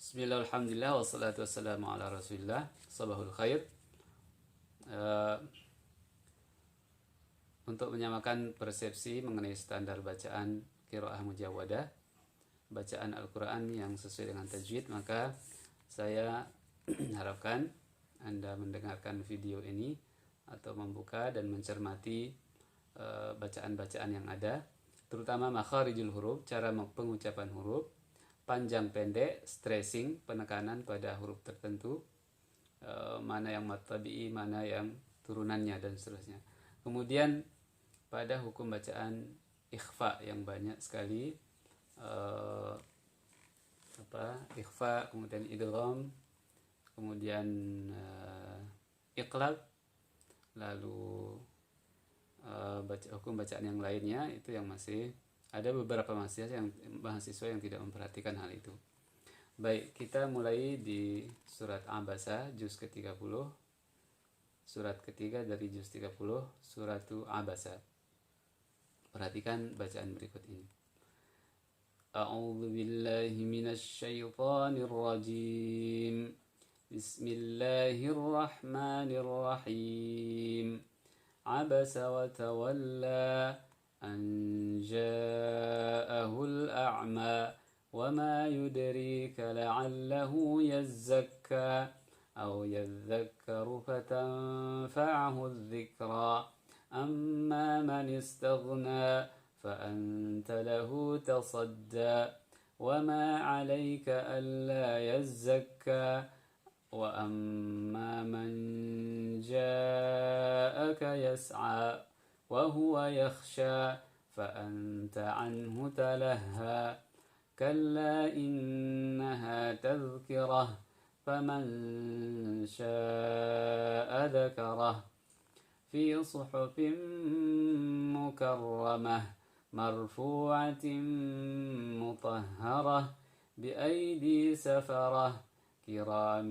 Bismillah, alhamdulillah, wassalatu wassalamu ala rasulillah. Sabahul khair. Eh, untuk menyamakan persepsi mengenai standar bacaan qiraah mujawwadah, bacaan Al-Quran yang sesuai dengan tajwid, maka saya harapkan Anda mendengarkan video ini atau membuka dan mencermati bacaan-bacaan yang ada, terutama makharijul huruf, cara pengucapan huruf, panjang pendek, stressing, penekanan pada huruf tertentu, mana yang mad tabi'i, mana yang turunannya, dan seterusnya. Kemudian pada hukum bacaan ikhfa yang banyak sekali, ikhfa, kemudian idgham, kemudian iqlab, lalu hukum bacaan yang lainnya, itu yang masih ada beberapa mahasiswa yang tidak memperhatikan hal itu. Baik, kita mulai di surat Abasa, juz ke-30, surat ketiga dari juz 30, surat Abasa. Perhatikan bacaan berikut ini. A'udzu billahi minasy syaithanir rajim. Bismillahirrahmanirrahim. Abasa wa tawalla an ja'ahul a'ma wa ma yudrika la'allahu yazzakka aw yadhakkaru fatanfa'ahu adh-dhikra amma man istaghna fa anta lahu tasadda wa ma 'alayka alla yazzakka wa amma man ja'aka yas'a وهو يخشى فأنت عنه تلهى كلا إنها تذكرة فمن شاء ذكره في صحف مكرمة مرفوعة مطهرة بأيدي سفرة كرام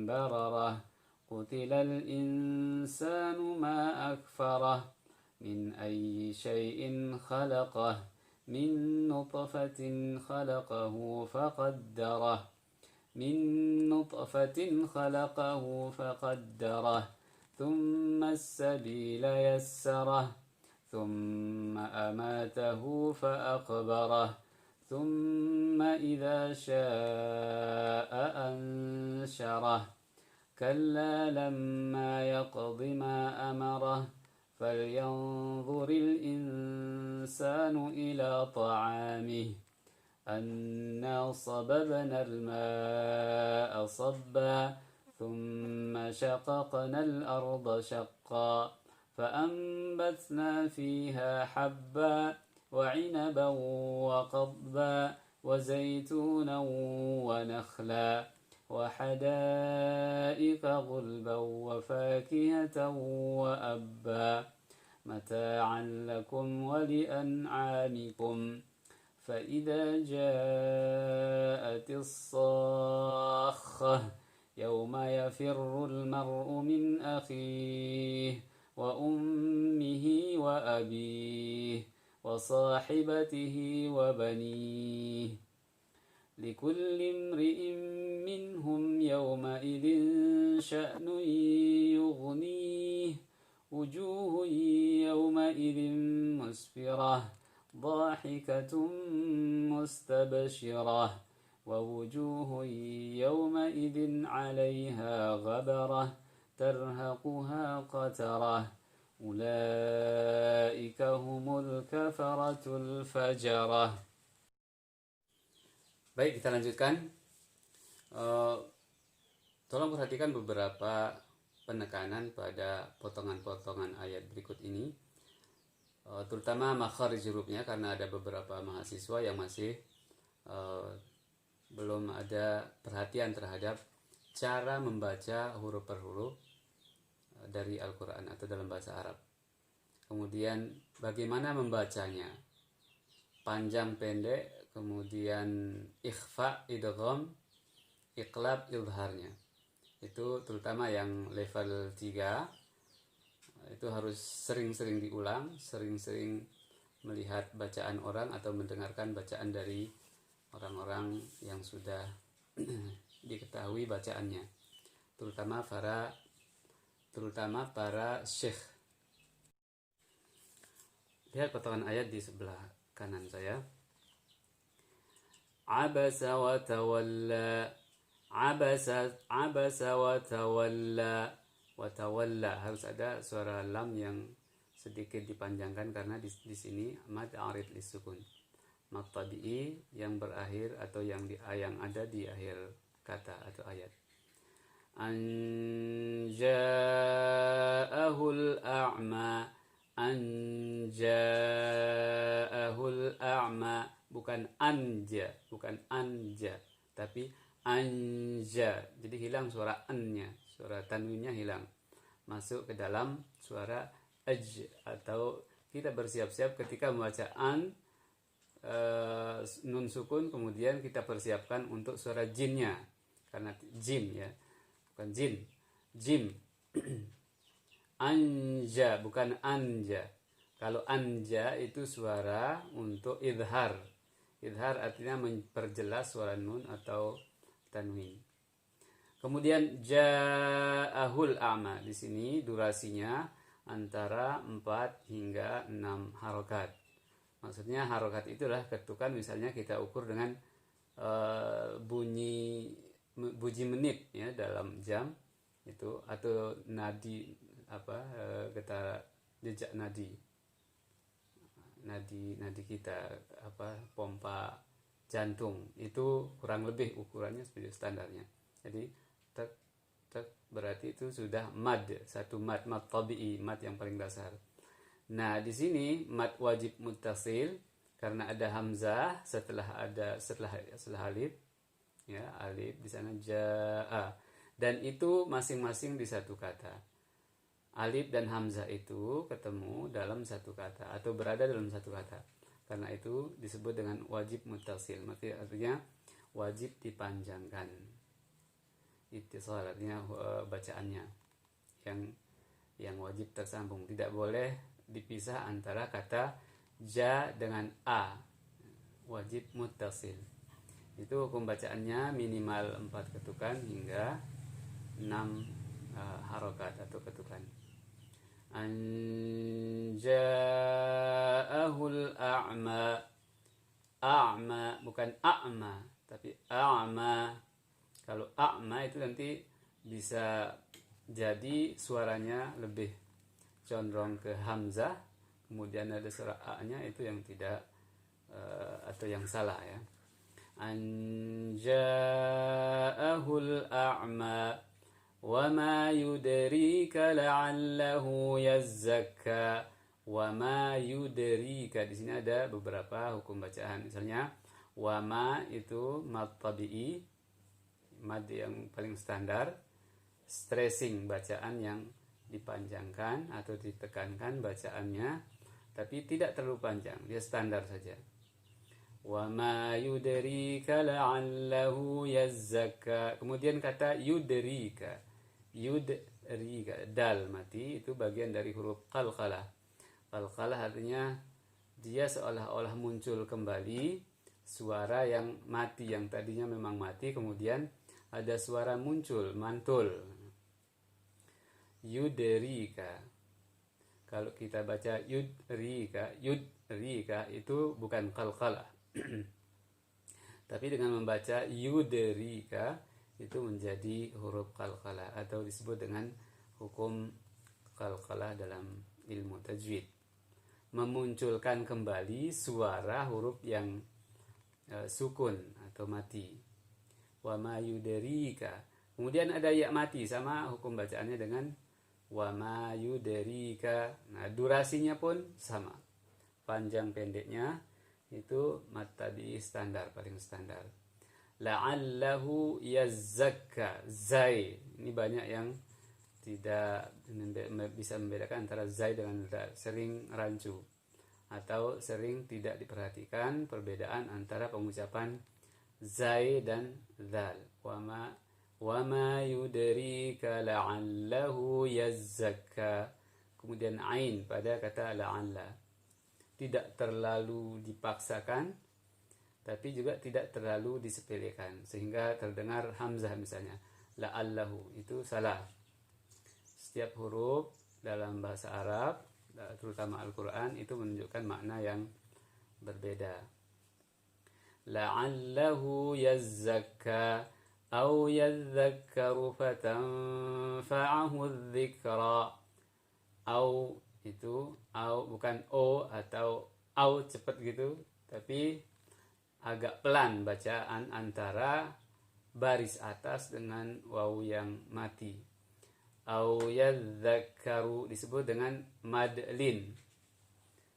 بررة قتل الإنسان ما أكفره من أي شيء خلقه من نطفة خلقه فقدره من نطفة خلقه فقدره ثم السبيل يسره ثم أماته فأقبره ثم إذا شاء أنشره كلا لما يقض ما أمره فلينظر الإنسان إلى طعامه أنا صببنا الماء صبا ثم شققنا الأرض شقا فأنبتنا فيها حبا وعنبا وقضبا وزيتونا ونخلا وحدائق غلبا وفاكهة وأبا متاعا لكم ولأنعامكم فإذا جاءت الصاخة يوم يفر المرء من أخيه وأمه وأبيه وصاحبته وبنيه لكل امرئ منهم يومئذ شأن يغنيه وجوه يومئذ مسفرة ضاحكة مستبشرة ووجوه يومئذ عليها غبرة ترهقها قترة أولئك هم الكفرة الفجرة. Baik, kita lanjutkan. Tolong perhatikan beberapa penekanan pada potongan-potongan ayat berikut ini, terutama makharij hurufnya, karena ada beberapa mahasiswa yang masih belum ada perhatian terhadap cara membaca huruf per huruf dari Al-Quran atau dalam bahasa Arab. Kemudian bagaimana membacanya, panjang pendek, kemudian ikhfa, idgham, iqlab, idharnya. Itu terutama yang level 3, itu harus sering-sering diulang, sering-sering melihat bacaan orang atau mendengarkan bacaan dari orang-orang yang sudah diketahui bacaannya, terutama para syekh. Lihat potongan ayat di sebelah kanan saya. Abasa wa tawalla. Abasa wa tawalla. Wa tawalla harus ada suara lam yang sedikit dipanjangkan karena di sini mad arid lisukun. Mad tabi'i yang berakhir atau yang ada di akhir kata atau ayat. Anja'ahul a'ma. Anja'ahul a'ma, bukan anja, tapi anja. Jadi hilang suara an-nya, suara tanwinnya hilang, masuk ke dalam suara aj. Atau kita bersiap-siap ketika membaca an, nun sukun, kemudian kita persiapkan untuk suara jinnya, karena jim ya, bukan jin, jim. Anja, bukan anja. Kalau anja itu suara untuk idhar. Idhar artinya memperjelas suara nun atau tanwin. Kemudian ja'ahul a'ma. Di sini durasinya antara 4 hingga 6 harokat. Maksudnya harokat itulah ketukan, misalnya kita ukur dengan bunyi menit ya dalam jam itu, atau nadi getar jejak nadi kita, pompa jantung, itu kurang lebih ukurannya seperti standarnya. Jadi tek berarti itu sudah mad, satu mad tabi'i, mad yang paling dasar. Nah, di sini mad wajib muttasil karena ada hamzah setelah alif ya, alif di sana jaa, dan itu masing-masing di satu kata. Alif dan hamzah itu ketemu dalam satu kata atau berada dalam satu kata. Karena itu disebut dengan wajib muttasil. Artinya wajib dipanjangkan. Ittisal artinya bacaannya yang wajib tersambung. Tidak boleh dipisah antara kata ja dengan a. Wajib muttasil. Itu hukum bacaannya minimal 4 ketukan hingga 6 harokat atau ketukan. Anja'ahul a'ma. A'ma, bukan a'ma, tapi a'ma. Kalau a'ma itu nanti bisa jadi suaranya lebih condong ke hamzah, kemudian ada suara a-nya, itu yang tidak atau yang salah ya. Anja'ahul a'ma. وَمَا يُدْرِيكَ لَعَلَّهُ يَزَّكَّى. وَمَا يُدْرِيكَ, di sini ada beberapa hukum bacaan. Misalnya wama itu mad tabi'i, mad yang paling standar, stressing, bacaan yang dipanjangkan atau ditekankan bacaannya, tapi tidak terlalu panjang, dia standar saja. وَمَا يُدْرِيكَ لَعَلَّهُ يَزَّكَّى. Kemudian kata yudrika, dal mati, itu bagian dari huruf qalqalah. Qalqalah artinya dia seolah-olah muncul kembali suara yang mati, yang tadinya memang mati, kemudian ada suara muncul, mantul. Yudrika. Kalau kita baca yudrika itu bukan qalqalah. Tapi dengan membaca yudrika itu menjadi huruf qalqalah atau disebut dengan hukum qalqalah dalam ilmu tajwid. Memunculkan kembali suara huruf yang sukun atau mati. Wa ma yudrika. Kemudian ada ya mati, sama hukum bacaannya dengan wa ma yudrika. Nah, durasinya pun sama. Panjang pendeknya itu mad tabi'i standar, paling standar. La'allahu yazzakka, zai. Ini banyak yang tidak bisa membedakan antara zai dengan dal, sering rancu atau sering tidak diperhatikan perbedaan antara pengucapan zai dan dal. Wama yudrika la'allahu yazzakka. Kemudian ain pada kata la'alla, tidak terlalu dipaksakan tapi juga tidak terlalu disepelekan sehingga terdengar hamzah misalnya. La'allahu itu salah. Setiap huruf dalam bahasa Arab, terutama Al-Quran, itu menunjukkan makna yang berbeda. La'allahu yazzakka au yadzakkaru fatanfa'ahu dzikra. Au itu bukan o atau au cepat gitu, tapi agak pelan bacaan antara baris atas dengan waw yang mati. Au yadzakkaru disebut dengan madlin.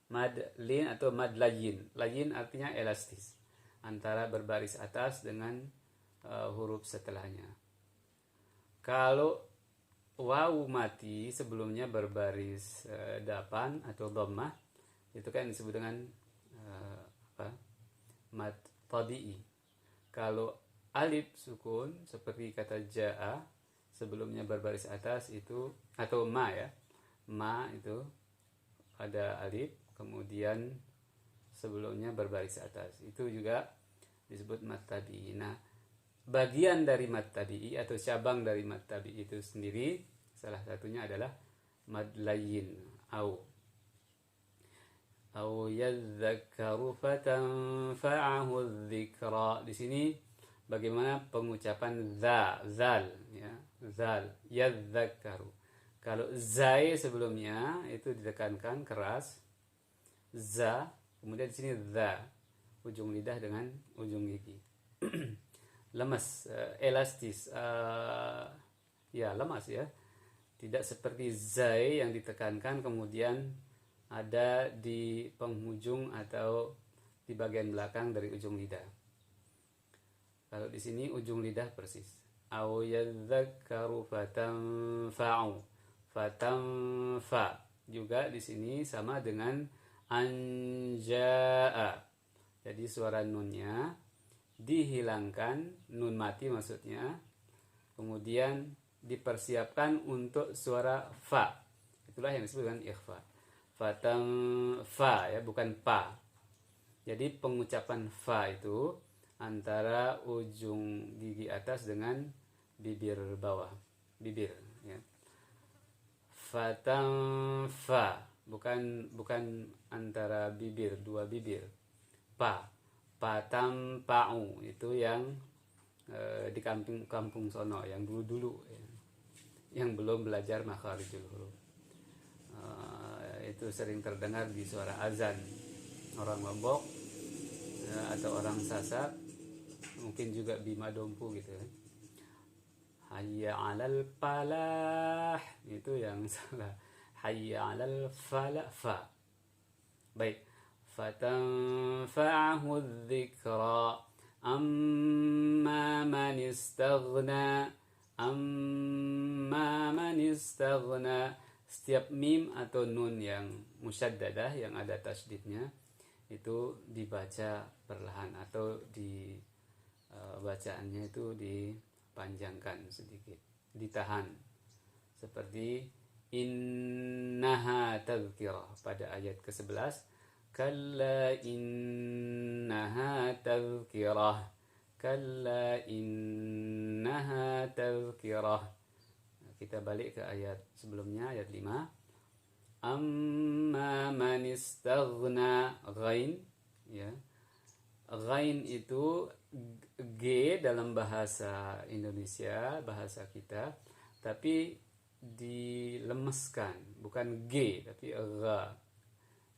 Madlin atau madlayin. Layin artinya elastis antara berbaris atas dengan huruf setelahnya. Kalau waw mati sebelumnya berbaris dapan atau dhammah, itu kan disebut dengan mad tabi'i. Kalau alif sukun seperti kata ja'a sebelumnya berbaris atas itu, atau ma ya, ma itu ada alif kemudian sebelumnya berbaris atas, itu juga disebut mad tabi'i. Nah, bagian dari mad tabi'i atau cabang dari mad tabi'i itu sendiri salah satunya adalah mad layyin au yadzakkaru fatanfa'ahu dzikra. Di sini bagaimana pengucapan zal ya, zal yadzakkaru. Kalau zai sebelumnya itu ditekankan keras, za, kemudian di sini za, ujung lidah dengan ujung gigi. Lemas, elastis, ya lemas ya, tidak seperti zai yang ditekankan kemudian ada di penghujung atau di bagian belakang dari ujung lidah. Kalau di sini ujung lidah persis. Au yadzakkaru fatanfa'u, fatanfa juga di sini sama dengan anja'a. Jadi suara nunnya dihilangkan, nun mati maksudnya, kemudian dipersiapkan untuk suara fa. Itulah yang disebut dengan ikhfa. Fatanfa ya, bukan pa. Jadi pengucapan fa itu antara ujung gigi atas dengan bibir bawah, bibir ya. Fatanfa, bukan antara bibir, dua bibir. Pa, patanfa'u itu yang di kampung sono, yang dulu ya, yang belum belajar makharijul huruf. Itu sering terdengar di suara azan orang Lombok atau orang Sasak, mungkin juga Bima Dompu gitu ya. Hayya 'alal falah, itu yang salah. Hayya 'alal falah, fa. Baik. Fatanfa'ahu dzikra amma man istaghna, amma man istaghna. Setiap mim atau nun yang musyaddadah yang ada tasydidnya itu dibaca perlahan atau di bacaannya itu dipanjangkan sedikit, ditahan. Seperti innaha tadhkirah pada ayat ke-11, kalla innaha tadhkirah, kalla innaha tadhkirah. Kita balik ke ayat sebelumnya, ayat 5. Amma man istaghna, ghain ya. Ghain itu G dalam bahasa Indonesia, bahasa kita, tapi dilemeskan, bukan G tapi gha.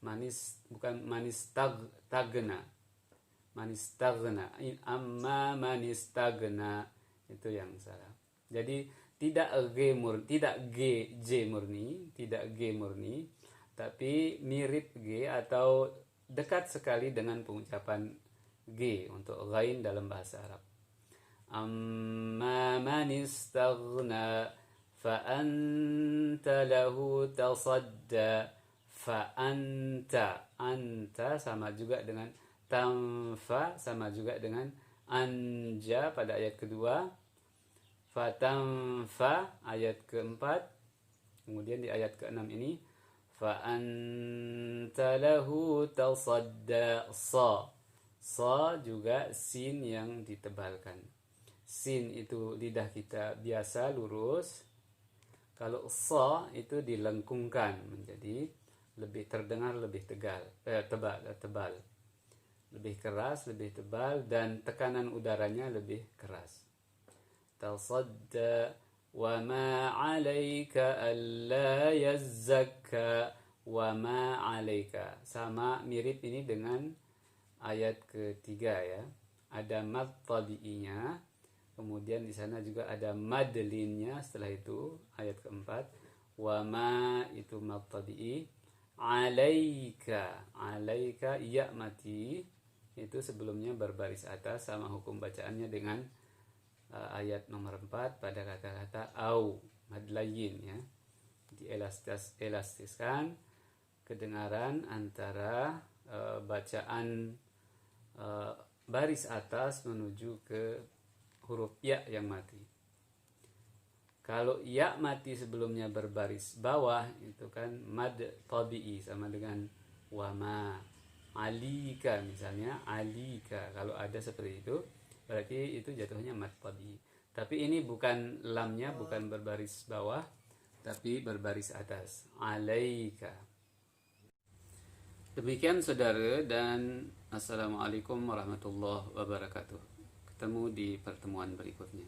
Manis, bukan manistagna. Manistagna. Amma manistagna, itu yang salah. Jadi tidak G murni, tapi mirip G atau dekat sekali dengan pengucapan G untuk ghain dalam bahasa Arab. Amma man istaghna fa anta lahu tasadda, fa anta sama juga dengan tanfa, sama juga dengan anja pada ayat kedua. Fatanfa ayat keempat, kemudian di ayat keenam ini fa anta lahu tasadda, sa Sa juga sin yang ditebalkan. Sin itu lidah kita biasa lurus. Kalau sa itu dilengkungkan menjadi lebih terdengar lebih tebal. Lebih keras, lebih tebal, dan tekanan udaranya lebih keras. Tasadda wa ma 'alaika alla yazzakka wa ma 'alaika. Sama mirip ini dengan ayat ketiga ya. Ada mad tabi'inya, kemudian di sana juga ada mad linnya setelah itu ayat keempat. Wa ma itu mad tabi'i, 'alaika, 'alaika ya mati itu sebelumnya berbaris atas, sama hukum bacaannya dengan ayat nomor 4 pada kata-kata au, mad layin ya. Dielastiskan kedengaran antara bacaan baris atas menuju ke huruf ya yang mati. Kalau ya mati sebelumnya berbaris bawah itu kan mad tabi'i, sama dengan wama, alika misalnya, alika. Kalau ada seperti itu berarti itu jatuhnya mad tabi'i. Tapi ini bukan lamnya, bukan berbaris bawah, tapi berbaris atas, alaika. Demikian saudara, dan assalamualaikum warahmatullahi wabarakatuh. Ketemu di pertemuan berikutnya.